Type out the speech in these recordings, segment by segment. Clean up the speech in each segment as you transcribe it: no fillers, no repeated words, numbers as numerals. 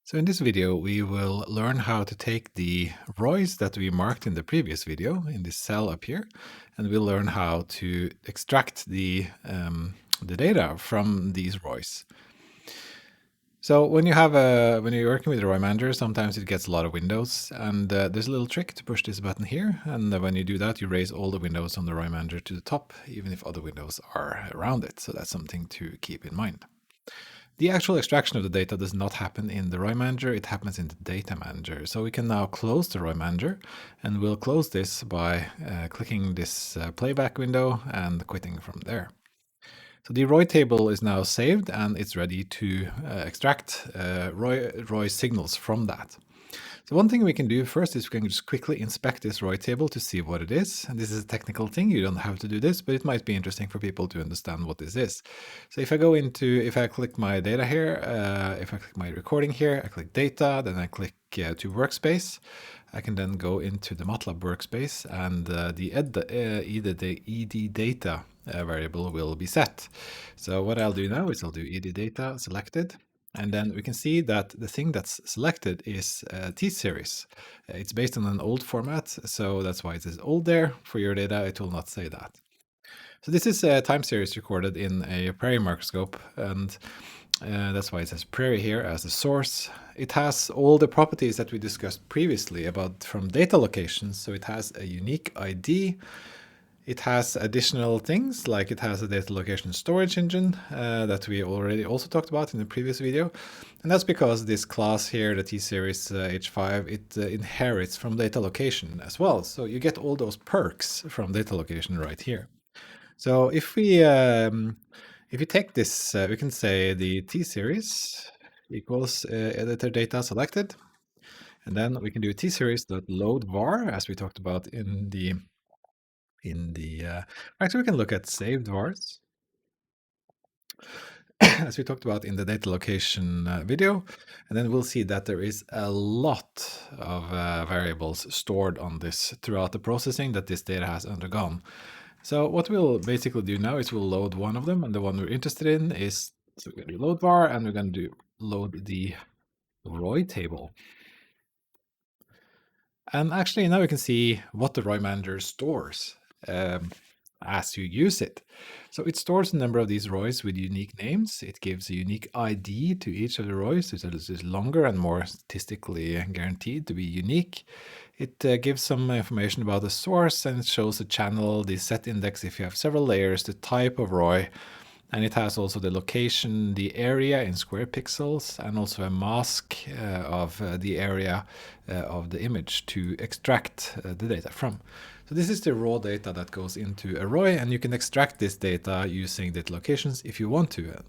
So in this video, we will learn how to take the RoIs that we marked in the previous video in this cell up here, and we'll learn how to extract the data from these RoIs. So when you're working with the ROI manager, sometimes it gets a lot of windows, and there's a little trick to push this button here, and when you do that, you raise all the windows on the ROI manager to the top, even if other windows are around it. So that's something to keep in mind. The actual extraction of the data does not happen in the ROI manager, it happens in the data manager. So we can now close the ROI manager, and we'll close this by clicking this playback window and quitting from there. So the ROI table is now saved and it's ready to extract ROI signals from that. So one thing we can do first is we can just quickly inspect this ROI table to see what it is. And this is a technical thing, you don't have to do this, but it might be interesting for people to understand what this is. So if I click my data here, if I click my recording here, I click data, then I click to workspace. I can then go into the MATLAB workspace and the ed data variable will be set. So what I'll do now is I'll do ed data selected. And then we can see that the thing that's selected is T-series. It's based on an old format, so that's why it says old there. For your data, it will not say that. So this is a time series recorded in a prairie microscope, and that's why it says prairie here as the source. It has all the properties that we discussed previously about from data locations, so it has a unique ID. It has additional things, like it has a data location storage engine that we already also talked about in the previous video. And that's because this class here, the T-Series H5, it inherits from data location as well. So you get all those perks from data location right here. So if we take this, we can say the T-Series equals editor data selected. And then we can do T-Series.load var, as we talked about actually we can look at saved vars as we talked about in the data location video, and then we'll see that there is a lot of variables stored on this throughout the processing that this data has undergone. So what we'll basically do now is we'll load one of them, and the one we're interested in is, so we're going to do load var, and we're going to load the ROI table. And actually now we can see what the ROI manager stores as you use it. So it stores a number of these ROIs with unique names. It gives a unique ID to each of the ROIs, so this is longer and more statistically guaranteed to be unique. It gives some information about the source, and it shows the channel, the set index if you have several layers, the type of ROI, and it has also the location, the area in square pixels, and also a mask of the area of the image to extract the data from. So this is the raw data that goes into a ROI, and you can extract this data using data locations if you want to.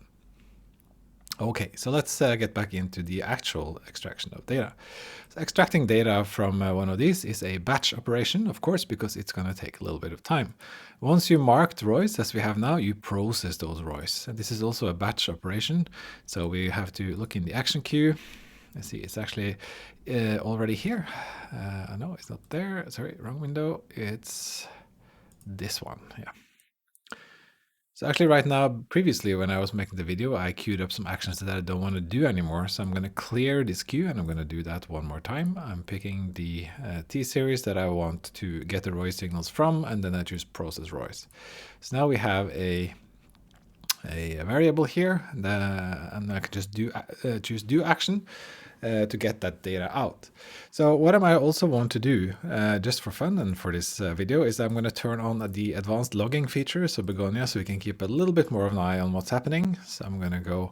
Okay, so let's get back into the actual extraction of data. So extracting data from one of these is a batch operation, of course, because it's going to take a little bit of time. Once you marked ROIs, as we have now, you process those ROIs. And this is also a batch operation, so we have to look in the action queue. Let's see, it's actually already here. No, it's not there. Sorry, wrong window. It's this one, yeah. So actually right now, previously when I was making the video, I queued up some actions that I don't want to do anymore. So I'm going to clear this queue, and I'm going to do that one more time. I'm picking the T-series that I want to get the ROI signals from, and then I choose process ROIs. So now we have a variable here, and I can just choose do action to get that data out. So what I might also want to do, just for fun and for this video, is I'm going to turn on the advanced logging features of Begonia, so we can keep a little bit more of an eye on what's happening. So I'm going to go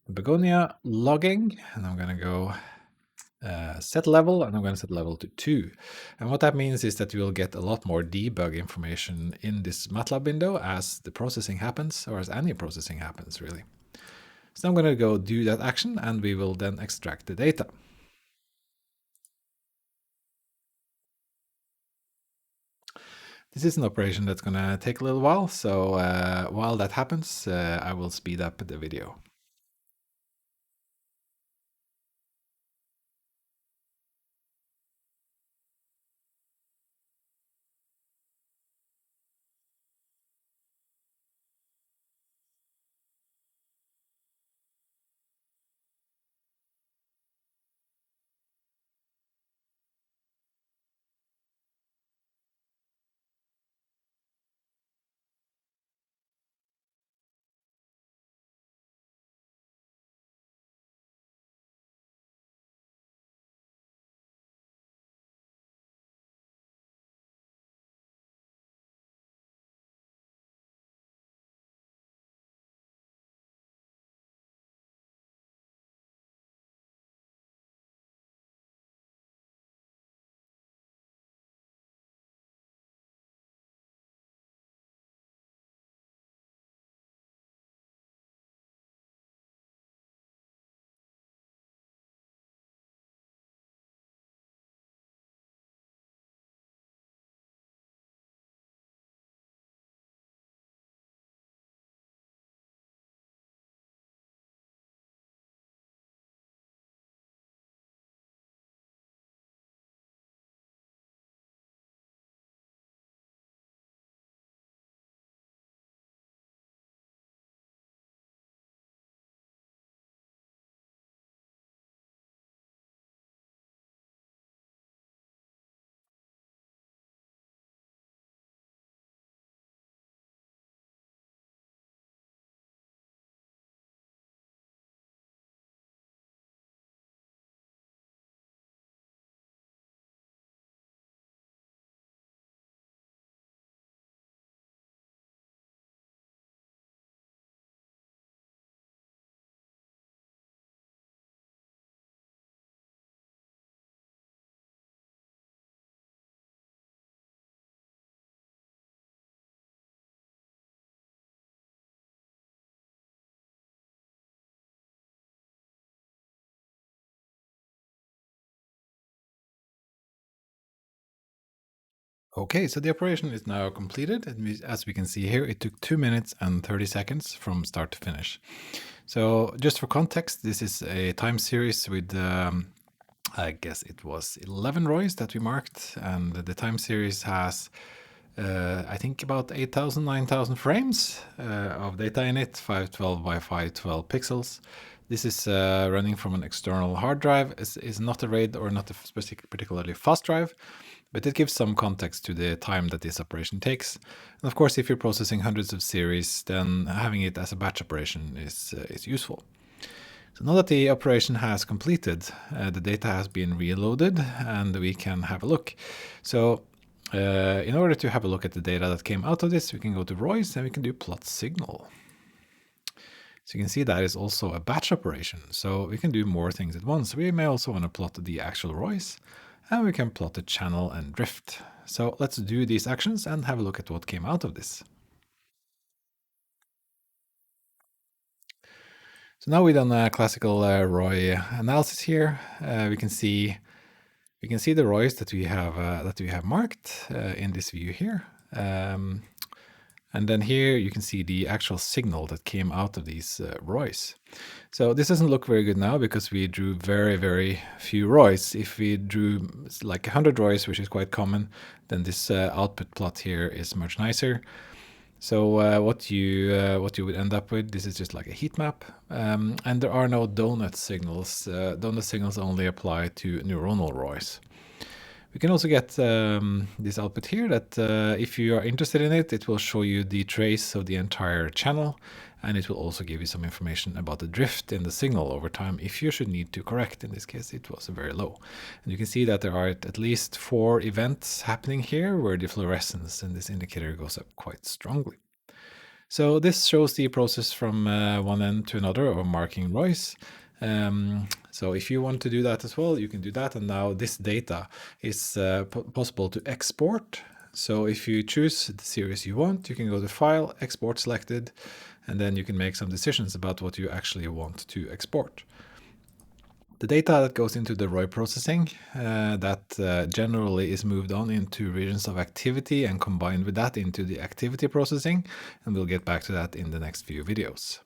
Begonia logging, and I'm going to go set level, and I'm going to set level to 2. And what that means is that you'll get a lot more debug information in this MATLAB window as the processing happens, or as any processing happens, really. So I'm going to go do that action, and we will then extract the data. This is an operation that's going to take a little while, so while that happens, I will speed up the video. Okay, so the operation is now completed. As we can see here, it took 2 minutes and 30 seconds from start to finish. So just for context, this is a time series with, I guess it was 11 RoIs that we marked, and the time series has, I think about 8,000, 9,000 frames of data in it, 512 by 512 pixels. This is running from an external hard drive. It's not a RAID or not a specific, particularly fast drive, but it gives some context to the time that this operation takes. And of course, if you're processing hundreds of series, then having it as a batch operation is useful. So now that the operation has completed, the data has been reloaded and we can have a look. So in order to have a look at the data that came out of this, we can go to RoIs and we can do plot signal. So you can see that is also a batch operation. So we can do more things at once. We may also want to plot the actual RoIs, and we can plot the channel and drift. So let's do these actions and have a look at what came out of this. So now we've done a classical RoI analysis here. We can see the RoIs that we have marked in this view here. And then here you can see the actual signal that came out of these RoIs. So this doesn't look very good now because we drew very, very few RoIs. If we drew like 100 RoIs, which is quite common, then this output plot here is much nicer. So what you would end up with, this is just like a heat map, and there are no donut signals. Donut signals only apply to neuronal RoIs. We can also get this output here that if you are interested in it, it will show you the trace of the entire channel, and it will also give you some information about the drift in the signal over time if you should need to correct. In this case, it was very low. And you can see that there are at least 4 events happening here where the fluorescence in this indicator goes up quite strongly. So this shows the process from one end to another of marking RoIs. So if you want to do that as well, you can do that. And now this data is possible to export. So if you choose the series you want, you can go to File, Export Selected, and then you can make some decisions about what you actually want to export. The data that goes into the RoI processing, that generally is moved on into regions of activity and combined with that into the activity processing, and we'll get back to that in the next few videos.